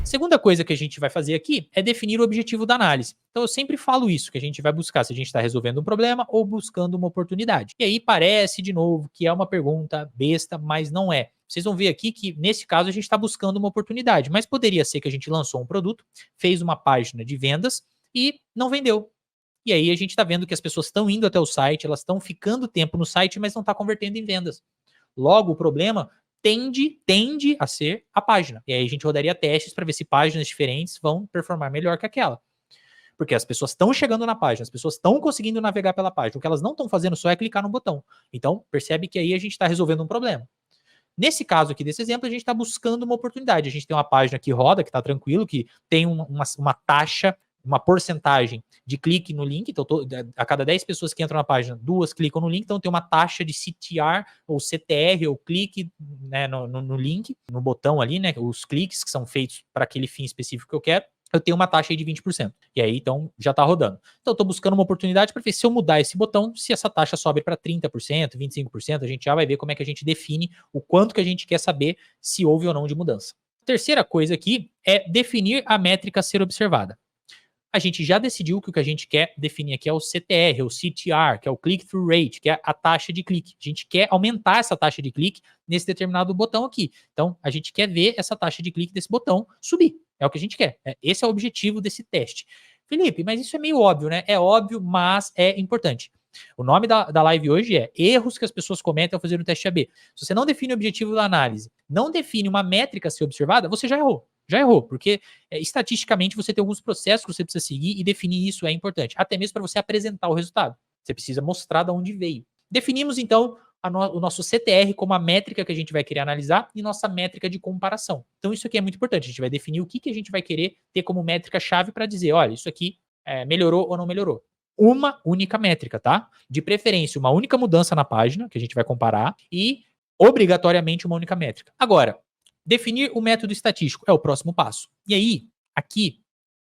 Segunda coisa que a gente vai fazer aqui é definir o objetivo da análise. Então eu sempre falo isso, que a gente vai buscar se a gente está resolvendo um problema ou buscando uma oportunidade. E aí parece, de novo, que é uma pergunta besta, mas não é. Vocês vão ver aqui que, nesse caso, a gente está buscando uma oportunidade, mas poderia ser que a gente lançou um produto, fez uma página de vendas e não vendeu. E aí a gente está vendo que as pessoas estão indo até o site, elas estão ficando tempo no site, mas não está convertendo em vendas. Logo, o problema tende a ser a página. E aí a gente rodaria testes para ver se páginas diferentes vão performar melhor que aquela. Porque as pessoas estão chegando na página, as pessoas estão conseguindo navegar pela página. O que elas não estão fazendo só é clicar no botão. Então, percebe que aí a gente está resolvendo um problema. Nesse caso aqui desse exemplo, a gente está buscando uma oportunidade. A gente tem uma página que roda, que está tranquilo, que tem uma taxa, uma porcentagem de clique no link. Então, a cada 10 pessoas que entram na página, 2 clicam no link. Então, tem uma taxa de CTR, ou CTR, ou clique, né, no link, no botão ali, né? Os cliques que são feitos para aquele fim específico que eu quero. Eu tenho uma taxa aí de 20%. E aí, então, já está rodando. Então, eu estou buscando uma oportunidade para ver se eu mudar esse botão, se essa taxa sobe para 30%, 25%, a gente já vai ver como é que a gente define o quanto que a gente quer saber se houve ou não de mudança. Terceira coisa aqui é definir a métrica a ser observada. A gente já decidiu que o que a gente quer definir aqui é o CTR, o CTR, que é o click-through rate, que é a taxa de clique. A gente quer aumentar essa taxa de clique nesse determinado botão aqui. Então, a gente quer ver essa taxa de clique desse botão subir. É o que a gente quer. Esse é o objetivo desse teste. Felipe, mas isso é meio óbvio, né? É óbvio, mas é importante. O nome da live hoje é erros que as pessoas cometem ao fazer o teste AB. Se você não define o objetivo da análise, não define uma métrica a ser observada, você já errou. Já errou, porque estatisticamente você tem alguns processos que você precisa seguir e definir isso é importante. Até mesmo para você apresentar o resultado. Você precisa mostrar de onde veio. Definimos, então, o nosso CTR como a métrica que a gente vai querer analisar e nossa métrica de comparação. Então, isso aqui é muito importante. A gente vai definir o que a gente vai querer ter como métrica-chave para dizer, olha, isso aqui melhorou ou não melhorou. Uma única métrica, tá? De preferência, uma única mudança na página, que a gente vai comparar, e obrigatoriamente uma única métrica. Agora, definir o método estatístico é o próximo passo. E aí, aqui,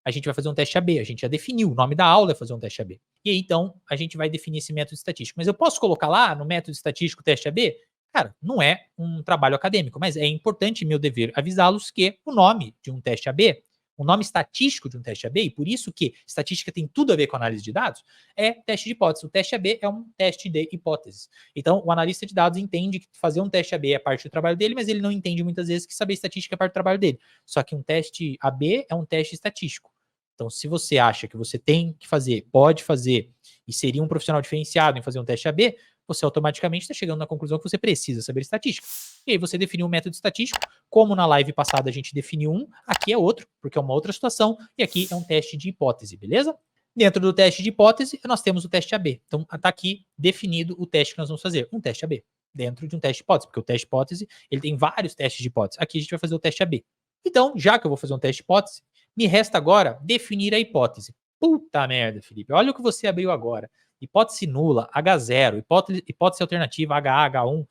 a gente vai fazer um teste AB. A gente já definiu, o nome da aula é fazer um teste AB. E aí, então, a gente vai definir esse método estatístico. Mas eu posso colocar lá no método estatístico teste AB? Cara, não é um trabalho acadêmico, mas é importante, meu dever, avisá-los que o nome de um teste AB, o nome estatístico de um teste AB, e por isso que estatística tem tudo a ver com análise de dados, é teste de hipótese. O teste AB é um teste de hipóteses. Então, o analista de dados entende que fazer um teste AB é parte do trabalho dele, mas ele não entende muitas vezes que saber estatística é parte do trabalho dele. Só que um teste AB é um teste estatístico. Então, se você acha que você tem que fazer, pode fazer, e seria um profissional diferenciado em fazer um teste AB, você automaticamente está chegando na conclusão que você precisa saber estatística. E aí você definiu um método estatístico, como na live passada a gente definiu um, aqui é outro, porque é uma outra situação, e aqui é um teste de hipótese, beleza? Dentro do teste de hipótese, nós temos o teste AB. Então, está aqui definido o teste que nós vamos fazer, um teste AB, dentro de um teste de hipótese, porque o teste de hipótese, ele tem vários testes de hipótese. Aqui a gente vai fazer o teste AB. Então, já que eu vou fazer um teste de hipótese, me resta agora definir a hipótese. Puta merda, Felipe, olha o que você abriu agora. Hipótese nula, H0, hipótese alternativa, HA, H1.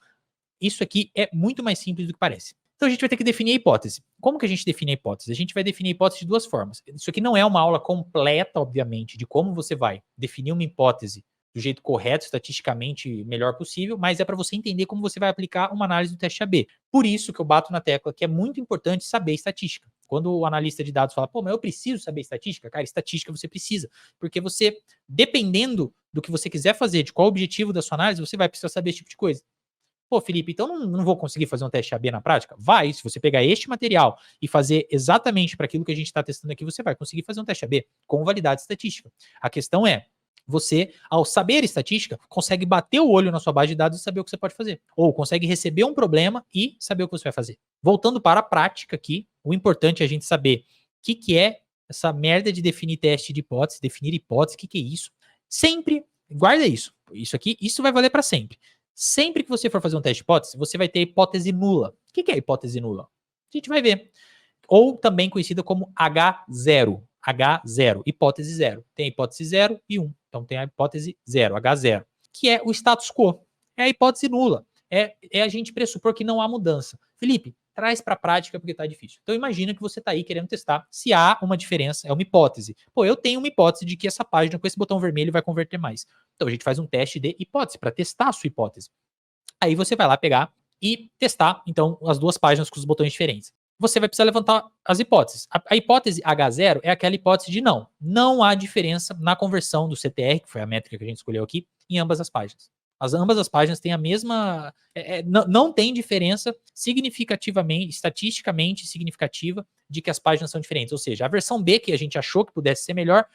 Isso aqui é muito mais simples do que parece. Então a gente vai ter que definir a hipótese. Como que a gente define a hipótese? A gente vai definir a hipótese de duas formas. Isso aqui não é uma aula completa, obviamente, de como você vai definir uma hipótese do jeito correto, estatisticamente melhor possível, mas é para você entender como você vai aplicar uma análise do teste AB. Por isso que eu bato na tecla que é muito importante saber estatística. Quando o analista de dados fala, pô, mas eu preciso saber estatística, cara, estatística você precisa, porque você, dependendo do que você quiser fazer, de qual o objetivo da sua análise, você vai precisar saber esse tipo de coisa. Pô, Felipe, então não vou conseguir fazer um teste AB na prática? Vai, se você pegar este material e fazer exatamente para aquilo que a gente está testando aqui, você vai conseguir fazer um teste AB com validade estatística. A questão é, você, ao saber estatística, consegue bater o olho na sua base de dados e saber o que você pode fazer. Ou consegue receber um problema e saber o que você vai fazer. Voltando para a prática aqui, o importante é a gente saber o que é essa merda de definir teste de hipótese, definir hipótese, o que é isso. Sempre, guarda isso. Isso aqui, isso vai valer para sempre. Sempre que você for fazer um teste de hipótese, você vai ter hipótese nula. O que é hipótese nula? A gente vai ver. Ou também conhecida como H0. H0, hipótese 0. Tem a hipótese 0 e 1. Então tem a hipótese 0, H0, que é o status quo. É a hipótese nula. É a gente pressupor que não há mudança. Felipe, traz para a prática porque está difícil. Então imagina que você está aí querendo testar se há uma diferença, é uma hipótese. Pô, eu tenho uma hipótese de que essa página com esse botão vermelho vai converter mais. Então a gente faz um teste de hipótese para testar a sua hipótese. Aí você vai lá pegar e testar, então, as duas páginas com os botões diferentes. você vai precisar levantar as hipóteses. A hipótese H0 é aquela hipótese de não. Não há diferença na conversão do CTR, que foi a métrica que a gente escolheu aqui, em ambas as páginas. Ambas as páginas têm a mesma. Não tem diferença significativamente, estatisticamente significativa, de que as páginas são diferentes. Ou seja, a versão B, que a gente achou que pudesse ser melhor,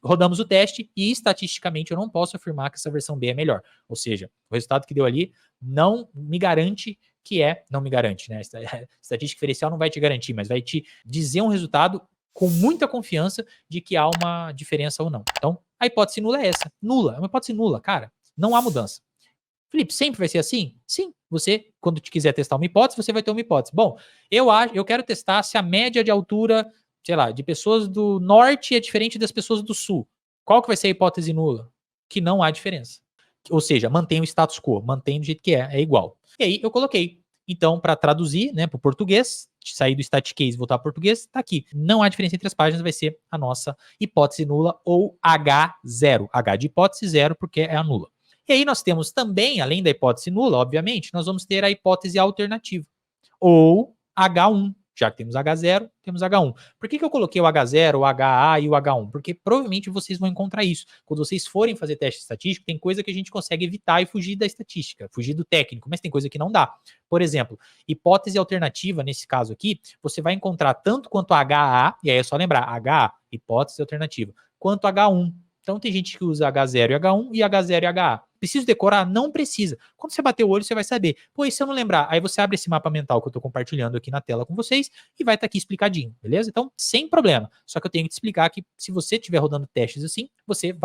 rodamos o teste e estatisticamente eu não posso afirmar que essa versão B é melhor. Ou seja, o resultado que deu ali não me garante que não me garante, né? Estatística diferencial não vai te garantir, mas vai te dizer um resultado com muita confiança de que há uma diferença ou não. Então, a hipótese nula é essa. Nula, é uma hipótese nula, cara. Não há mudança. Felipe, sempre vai ser assim? Sim. Você, quando te quiser testar uma hipótese, você vai ter uma hipótese. Bom, eu quero testar se a média de altura, sei lá, de pessoas do norte é diferente das pessoas do sul. Qual que vai ser a hipótese nula? Que não há diferença. Ou seja, mantém o status quo, mantém do jeito que é igual. E aí eu coloquei. Então, para traduzir, né, para o português, sair do static case e voltar para português, tá aqui. Não há diferença entre as páginas, vai ser a nossa hipótese nula ou H0. H de hipótese 0, porque é a nula. E aí nós temos também, além da hipótese nula, obviamente, nós vamos ter a hipótese alternativa, ou H1. Já que temos H0, temos H1. Por que eu coloquei o H0, o HA e o H1? Porque provavelmente vocês vão encontrar isso. Quando vocês forem fazer teste estatístico, tem coisa que a gente consegue evitar e fugir da estatística, fugir do técnico, mas tem coisa que não dá. Por exemplo, hipótese alternativa, nesse caso aqui, você vai encontrar tanto quanto HA, e aí é só lembrar, HA, hipótese alternativa, quanto H1. Então tem gente que usa H0 e H1 e H0 e HA. Preciso decorar? Não precisa. Quando você bater o olho, você vai saber. Pô, e se eu não lembrar? Aí você abre esse mapa mental que eu estou compartilhando aqui na tela com vocês e vai estar aqui explicadinho, beleza? Então, sem problema. Só que eu tenho que te explicar que se você estiver rodando testes assim, você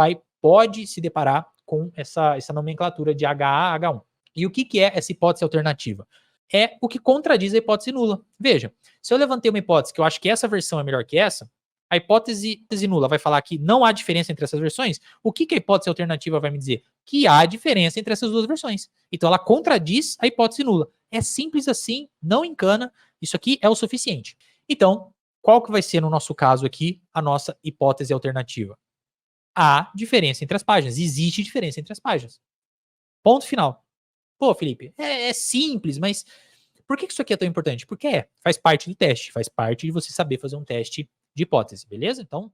pode se deparar com essa nomenclatura de HA, H1. E o que é essa hipótese alternativa? É o que contradiz a hipótese nula. Veja, se eu levantei uma hipótese que eu acho que essa versão é melhor que essa, a hipótese nula vai falar que não há diferença entre essas versões. O que a hipótese alternativa vai me dizer? Que há diferença entre essas duas versões. Então ela contradiz a hipótese nula. É simples assim, não encana. Isso aqui é o suficiente. Então, qual que vai ser no nosso caso aqui a nossa hipótese alternativa? Há diferença entre as páginas. Existe diferença entre as páginas. Ponto final. Pô, Felipe, é simples, mas por que isso aqui é tão importante? Porque faz parte do teste, faz parte de você saber fazer um teste de hipótese, beleza? Então,